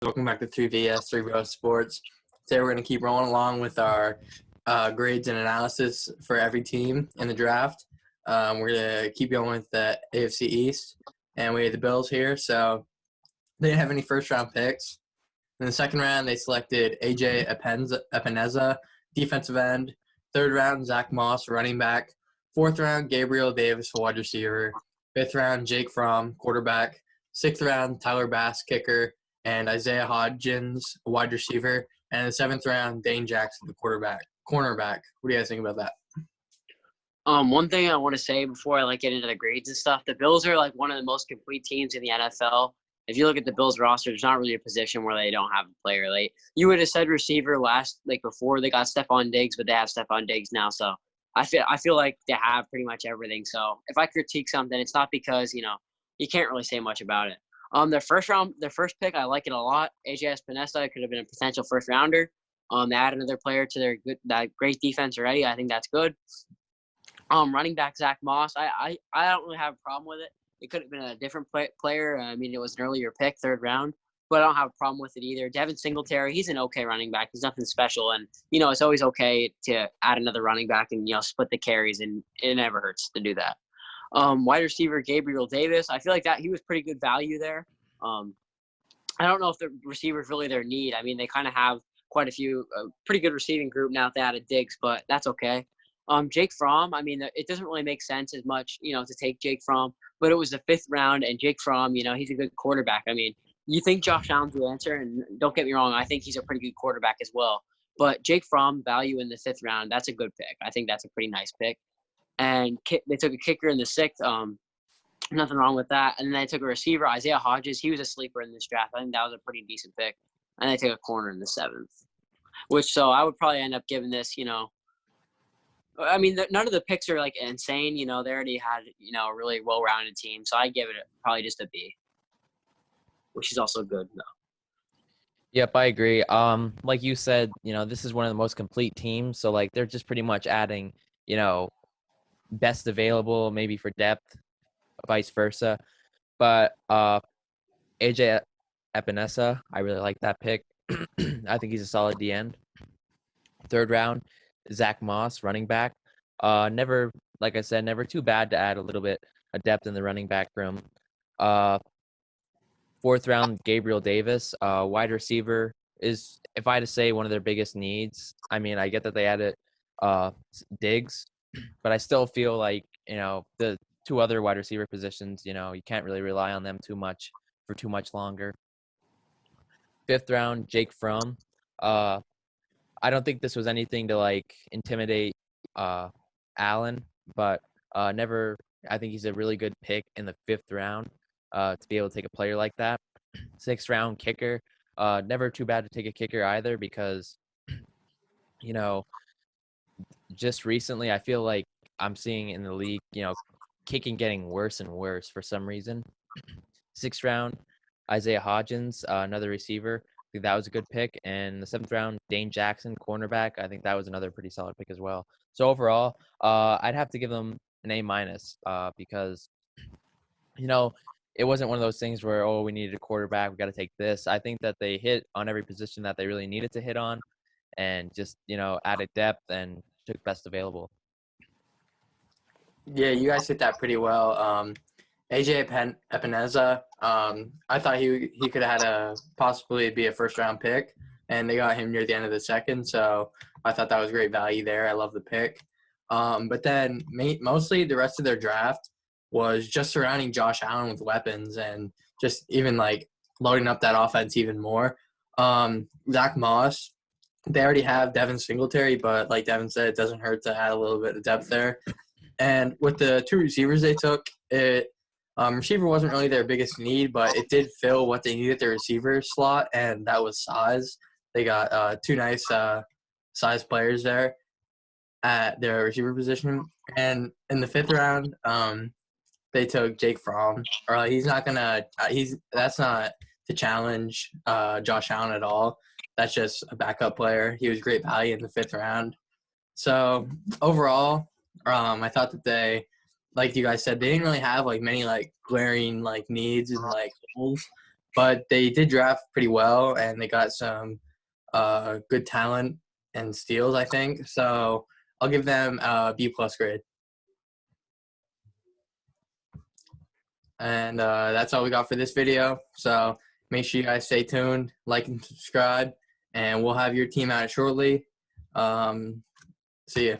Welcome back to 3VS, 3VS Sports. Today we're going to keep rolling along with our grades and analysis for every team in the draft. We're going to keep going with the AFC East, and we have the Bills here. So they didn't have any first-round picks. In the second round, they selected A.J. Epineza, defensive end. Third round, Zach Moss, running back. Fourth round, Gabriel Davis, wide receiver. Fifth round, Jake Fromm, quarterback. Sixth round, Tyler Bass, kicker. And Isaiah Hodgins, a wide receiver. And in the seventh round, Dane Jackson, the cornerback. What do you guys think about that? One thing I want to say before I get into the grades and stuff, the Bills are one of the most complete teams in the NFL. If you look at the Bills roster, there's not really a position where they don't have a player. You would have said receiver before they got Stephon Diggs, but they have Stephon Diggs now. So I feel like they have pretty much everything. So if I critique something, it's not because, you can't really say much about it. Their first pick, I like it a lot. AJ Epineza could have been a potential first rounder. They add another player to that great defense already. I think that's good. Running back Zach Moss, I don't really have a problem with it. It could have been a different player. I mean, it was an earlier pick, third round, but I don't have a problem with it either. Devin Singletary, he's an okay running back. He's nothing special, and it's always okay to add another running back and split the carries, and it never hurts to do that. Wide receiver Gabriel Davis, I feel like that he was pretty good value there. I don't know if the receiver's really their need. I mean, they kind of have quite a few, pretty good receiving group now if they added Diggs, but that's okay. Jake Fromm, I mean, it doesn't really make sense as much, to take Jake Fromm, but it was the fifth round, and Jake Fromm, he's a good quarterback. I mean, you think Josh Allen's the answer, and don't get me wrong, I think he's a pretty good quarterback as well. But Jake Fromm, value in the fifth round, that's a good pick. I think that's a pretty nice pick. And they took a kicker in the sixth. Nothing wrong with that. And then they took a receiver, Isaiah Hodgins. He was a sleeper in this draft. I think that was a pretty decent pick. And they took a corner in the seventh. So I would probably end up giving this, I mean, none of the picks are insane. They already had, a really well-rounded team. So I give it probably just a B, which is also good though. Yep, I agree. Like you said, this is one of the most complete teams. So they're just pretty much adding, best available, maybe for depth, vice versa. But AJ Epineza, I really like that pick. I think he's a solid D end. Third round, Zach Moss, running back. Never, like I said, never too bad to add a little bit of depth in the running back room. Fourth round, Gabriel Davis, wide receiver, is, if I had to say, one of their biggest needs. I mean, I get that they added Diggs, but I still feel like, the two other wide receiver positions, you can't really rely on them too much for too much longer. Fifth round, Jake Fromm. I don't think this was anything to intimidate Allen, but I think he's a really good pick in the fifth round to be able to take a player like that. Sixth round, kicker. Never too bad to take a kicker either because, just recently I feel like I'm seeing in the league, kicking getting worse and worse for some reason. Sixth round, Isaiah Hodgins, another receiver. I think that was a good pick. And the seventh round, Dane Jackson, cornerback. I think that was another pretty solid pick as well. So overall, I'd have to give them an A- because, it wasn't one of those things where, we needed a quarterback, we got to take this. I think that they hit on every position that they really needed to hit on and just, added depth and took best available. Yeah, you guys hit that pretty well. AJ Epineza, I thought he could have had possibly be a first-round pick, and they got him near the end of the second, so I thought that was great value there. I love the pick. But then mostly the rest of their draft was just surrounding Josh Allen with weapons and just even loading up that offense even more. Zach Moss, they already have Devin Singletary, but like Devin said, it doesn't hurt to add a little bit of depth there. And with the two receivers they took, receiver wasn't really their biggest need, but it did fill what they needed at the receiver slot, and that was size. They got two nice size players there at their receiver position. And in the fifth round, they took Jake Fromm. That's not to challenge Josh Allen at all. That's just a backup player. He was great value in the fifth round. So overall, I thought that they, like you guys said, they didn't really have many glaring needs and holes. but they did draft pretty well, and they got some good talent and steals, I think. So I'll give them a B+ grade. And that's all we got for this video. So make sure you guys stay tuned, like and subscribe, and we'll have your team out shortly. See ya.